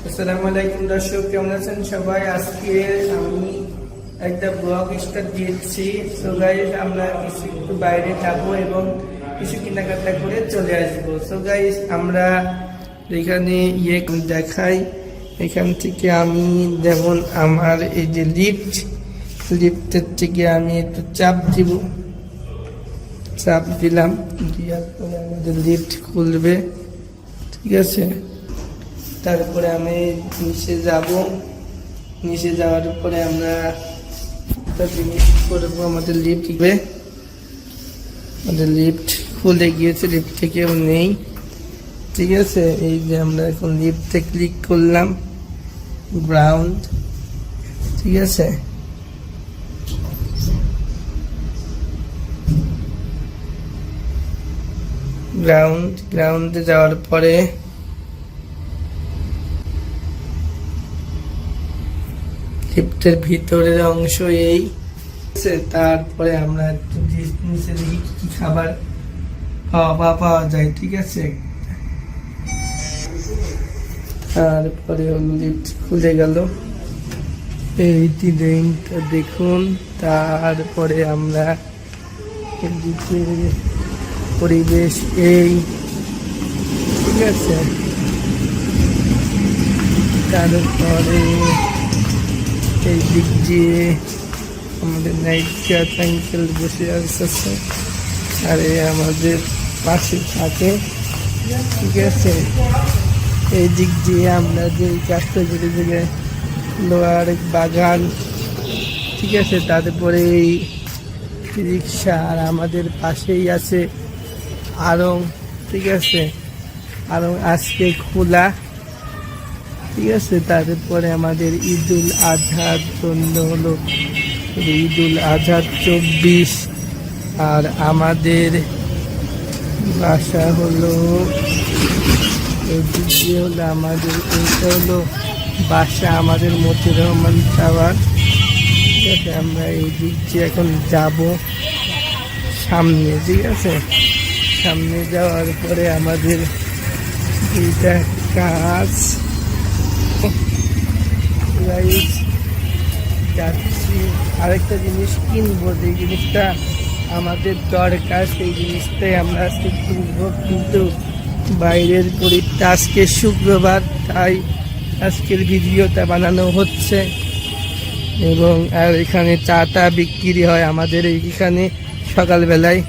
আসসালামু আলাইকুম দর্শক, কেমন আছেন সবাই? আজকে আমি একটা ব্লগ স্টার্ট দিয়েছি। সো গাইস, আমরা একটু বাইরে যাবো এবং কিছু কেনাকাটা করে চলে আসবো। সো গাইস, আমরা এখানে দেখাই। এখান থেকে আমি যেমন আমার এই যে লিফটের থেকে আমি একটু চাপ দিলাম, দেওয়ার পরে আমাদের লিফট খুলবে। ঠিক আছে, তারপরে আমি নিচে যাওয়ার পরে আমরা একটা জিনিস করবো। আমাদের লিফট খুলে গিয়েছে, লিফটে কেউ নেই। ঠিক আছে, এই যে আমরা এখন লিফটে ক্লিক করলাম, গ্রাউন্ড। ঠিক আছে, গ্রাউন্ডে যাওয়ার পরে লিফটের ভিতরের অংশ এই। তারপরে আমরা নিচে দেখি কি খাবার পাওয়া যায়। ঠিক আছে, তারপরে লিফট খুলে গেল, এই ডিজাইনটা দেখুন। তারপরে আমরা পরিবেশ এই। ঠিক আছে, তারপরে এই দিক দিয়ে আমাদের নাইট গার্ড আঙ্কেল বসে আসছে, আর আমাদের পাশে থাকে। ঠিক আছে, এই দিক দিয়ে আমরা যে কাজটা ঘুরে ঘুরে লোহার বাগান। ঠিক আছে, তারপরে এই রিক্সা, আর আমাদের পাশেই আছে আড়ং। ঠিক আছে, আড়ং আজকে খোলা। ঠিক আছে, তারপরে আমাদের ঈদুল আজহার জন্য হলো ঈদুল আজহার 24, আর আমাদের বাসা হলো এদিকে হলো আমাদের, এইটা হলো বাসা আমাদের মতিউর রহমান টাওয়ার। ঠিক আছে, আমরা এই দিক দিয়ে এখন যাব সামনে। ঠিক আছে, সামনে যাওয়ার পরে আমাদের দুইটা কাজ যাচ্ছি, আরেকটা জিনিস কিনবো, যে জিনিসটা আমাদের দরকার সেই জিনিসটাই আমরা আজকে কিনবো। কিন্তু বাইরের পরীক্ষা, আজকে শুক্রবার, তাই আজকের ভিডিওটা বানানো হচ্ছে। এবং আর এখানে চাটা বিক্রি হয় আমাদের এইখানে সকালবেলায়।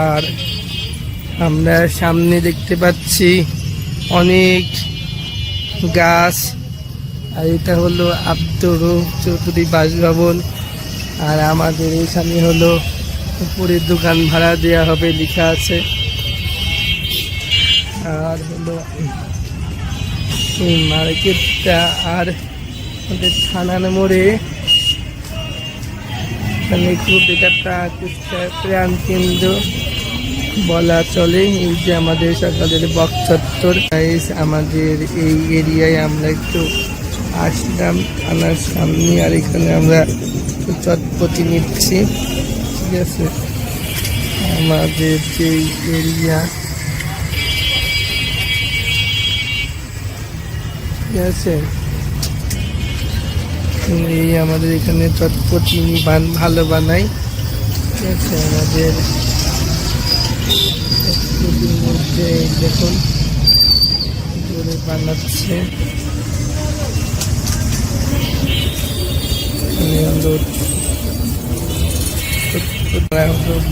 আর আমরা সামনে দেখতে পাচ্ছি অনেক গাছ, আর এটা হলো আব্দুর রউফ চৌধুরী বাসভবন। আর আমাদের এখানে হলো উপরে দোকান ভাড়া দেওয়া হবে লেখা আছে। আর হলো এই মার্কেটটা, আর আমাদের থানার মোড়ে এখানে খুব এটা প্রাণ কেন্দ্র বলা চলে। এই যে আমাদের সকালের বকচত্বর। আমাদের এই এরিয়ায় আমরা একটু আসলাম থানার সামনে, আর এখানে আমরা চটপটি নিচ্ছি। ঠিক আছে, আমাদের যে এরিয়া। ঠিক আছে, এই আমাদের এখানে চটপটি ভালো বানাই। ঠিক আছে, আমাদের মধ্যে দেখুন বানাচ্ছে,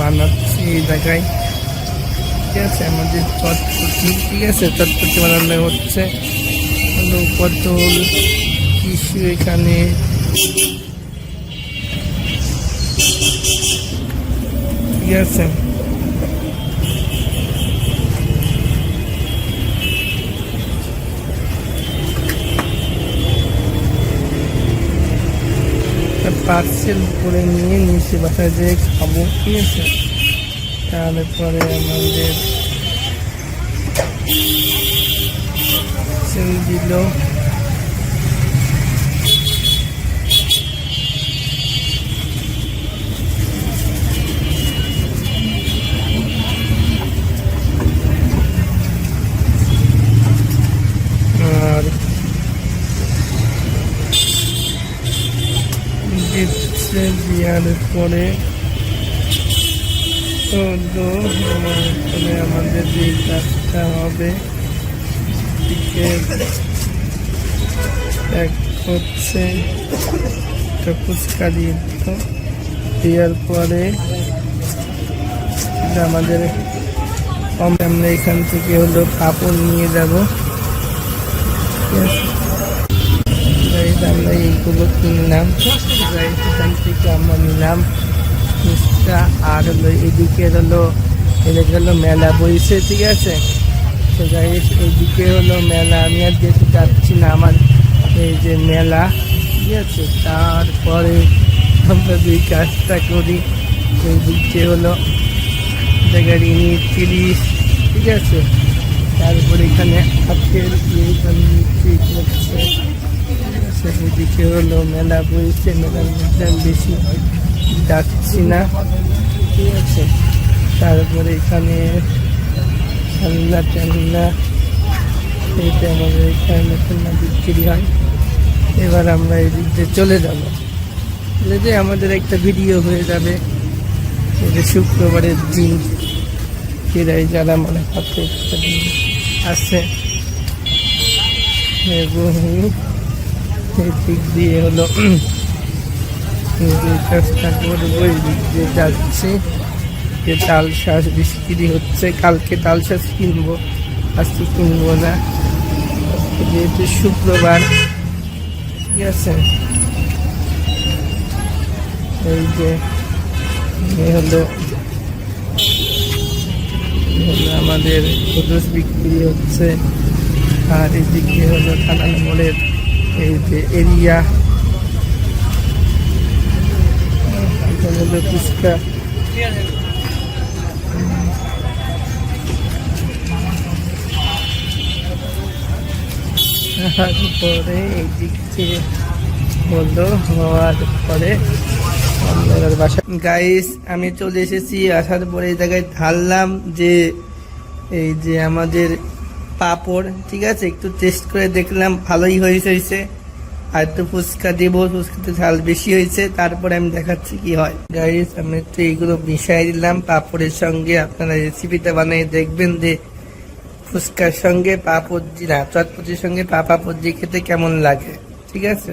বানাচ্ছি এই জায়গায়। ঠিক আছে, আমাদের চটপটি। ঠিক আছে, চটপটি বানানো হচ্ছে, পটল, কিছু এখানে। ঠিক আছে, পার্সেল করে নিয়ে নিচে বাসায় যেয়ে খাবো। ঠিক আছে, তারপরে আমাদের দিল। আর দেওয়ার পরে হলো এখানে আমাদের যে কাজটা হবে এক হচ্ছে একটা ফুচকা দিয়ে দিত, দেওয়ার পরে আমাদের আমরা এখান থেকে হলো পাপড় নিয়ে যাব। আমরা এইগুলো কিনলাম, এখান থেকে আমরা নিলাম ফুচকা। আর হলো এদিকে হলো মেলা বইছে, ঠিক আছে। তো গাইস এইদিকে হলো মেলা, আমি আর যেতে যাচ্ছি না, আমার এই যে মেলা, ঠিক আছে। তারপরে আমরা যে কাজটা করি এই দিকে হলো জায়গার 30, ঠিক আছে। তারপরে এখানে হাতের ঠিক হচ্ছে, এদিকে হলো মেলা বইছে, মেলার মধ্যে আমি বেশি যাচ্ছি না, ঠিক আছে। তারপরে এখানে খেলনা টেলনা, এইটা আমাদের এখানে খেলনা বিক্রি হয়। এবার আমরা এই দিক দিয়ে চলে যাবো, যে আমাদের একটা ভিডিও হয়ে যাবে। এটা শুক্রবারের দিন, এরাই যারা মনে করতে আছে এবং এই দিক দিয়ে হলো কাজটা করবো। এই দিক দিয়ে যাচ্ছি, যে তাল শাঁস বিক্রি হচ্ছে, কালকে তাল শাঁস কিনবো, আজকে কিনবো না, যেহেতু শুক্রবার, ঠিক আছে। এই যে হলো আমাদের নুডলস বিক্রি হচ্ছে। আর এদিকে হলো থানা মোড়ের এই যে এরিয়া, হলো ফুচকা। তারপরে এই দিক থেকে হলো হওয়ার পরে বাসা। গাইস আমি চলে এসেছি, আসার পরে এই জায়গায় ঢাললাম যে এই যে আমাদের পাপড়, ঠিক আছে। একটু টেস্ট করে দেখলাম ভালোই হয়েছে। আর একটু ফুচকা দেবো, ফুচকাতে ঝাল বেশি হয়েছে, তারপরে আমি দেখাচ্ছি কি হয়। গাইস আমি একটু এইগুলো মিশাই দিলাম পাপড়ের সঙ্গে। আপনারা রেসিপিটা বানিয়ে দেখবেন যে ফুচকার সঙ্গে পাপড় না চটপটির সঙ্গে পাপড় দিয়ে খেতে কেমন লাগে, ঠিক আছে।